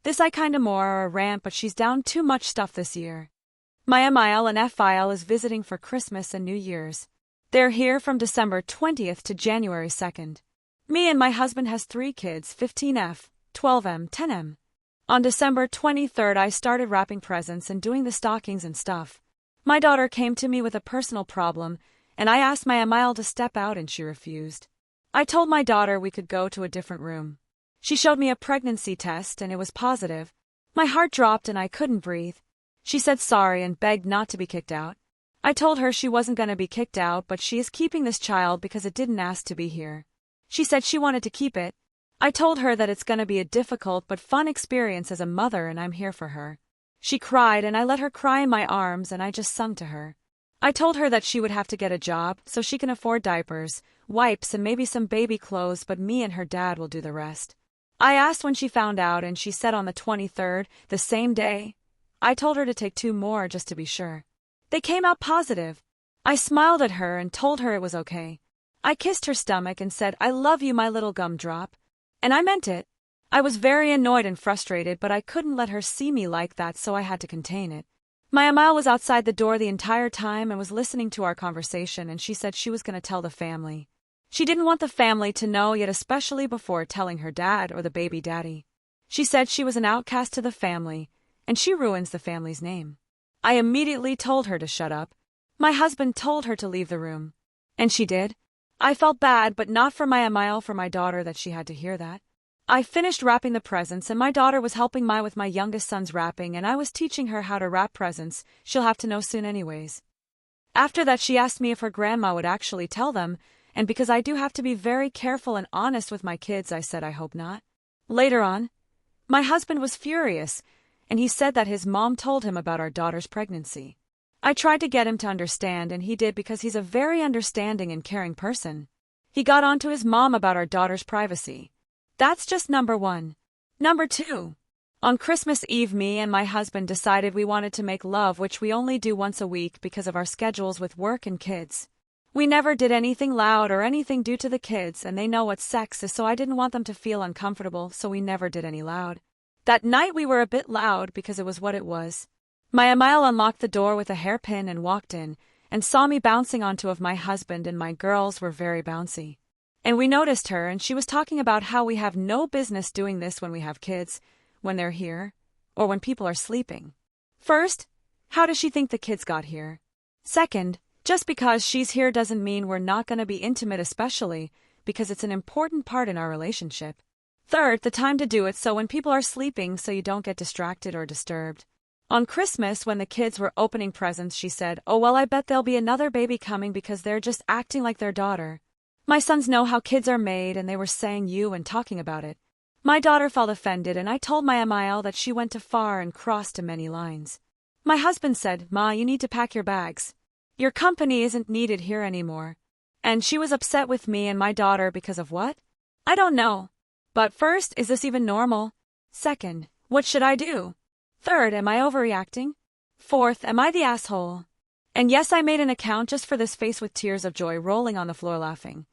This I kinda more a rant, but she's down too much stuff this year. My Emile and File is visiting for Christmas and New Year's. They're here from December 20th to January 2nd. Me and my husband has 3 kids, 15F, 12M, 10M. On December 23rd I started wrapping presents and doing the stockings and stuff. My daughter came to me with a personal problem, and I asked my Emile to step out and she refused. I told my daughter we could go to a different room. She showed me a pregnancy test and it was positive. My heart dropped and I couldn't breathe. She said sorry and begged not to be kicked out. I told her she wasn't going to be kicked out, but she is keeping this child because it didn't ask to be here. She said she wanted to keep it. I told her that it's going to be a difficult but fun experience as a mother and I'm here for her. She cried and I let her cry in my arms and I just sung to her. I told her that she would have to get a job so she can afford diapers, wipes and maybe some baby clothes, but me and her dad will do the rest. I asked when she found out and she said on the 23rd, the same day. I told her to take 2 more just to be sure. They came out positive. I smiled at her and told her it was okay. I kissed her stomach and said, "I love you, my little gumdrop." And I meant it. I was very annoyed and frustrated, but I couldn't let her see me like that, so I had to contain it. My Emile was outside the door the entire time and was listening to our conversation, and she said she was going to tell the family. She didn't want the family to know yet, especially before telling her dad or the baby daddy. She said she was an outcast to the family, and she ruins the family's name. I immediately told her to shut up. My husband told her to leave the room. And she did. I felt bad, but not for my Emile, for my daughter, that she had to hear that. I finished wrapping the presents and my daughter was helping with my youngest son's wrapping, and I was teaching her how to wrap presents. She'll have to know soon anyways. After that she asked me if her grandma would actually tell them, and because I do have to be very careful and honest with my kids, I said I hope not. Later on, my husband was furious, and he said that his mom told him about our daughter's pregnancy. I tried to get him to understand, and he did because he's a very understanding and caring person. He got on to his mom about our daughter's privacy. That's just number 1. Number 2. On Christmas Eve, me and my husband decided we wanted to make love, which we only do once a week because of our schedules with work and kids. We never did anything loud or anything due to the kids, and they know what sex is, so I didn't want them to feel uncomfortable, so we never did any loud. That night we were a bit loud because it was what it was. My Emile unlocked the door with a hairpin and walked in, and saw me bouncing onto of my husband, and my girls were very bouncy. And we noticed her, and she was talking about how we have no business doing this when we have kids, when they're here, or when people are sleeping. First, how does she think the kids got here? Second, just because she's here doesn't mean we're not going to be intimate, especially because it's an important part in our relationship. Third, the time to do it so when people are sleeping, so you don't get distracted or disturbed. On Christmas, when the kids were opening presents, she said, "Oh well, I bet there'll be another baby coming because they're just acting like their daughter. My sons know how kids are made, and they were saying you and talking about it." My daughter felt offended, and I told my Emile that she went too far and crossed too many lines. My husband said, "Ma, you need to pack your bags. Your company isn't needed here anymore." And she was upset with me and my daughter because of what? I don't know. But first, is this even normal? Second, what should I do? Third, am I overreacting? Fourth, am I the asshole? And yes, I made an account just for this face with tears of joy rolling on the floor laughing.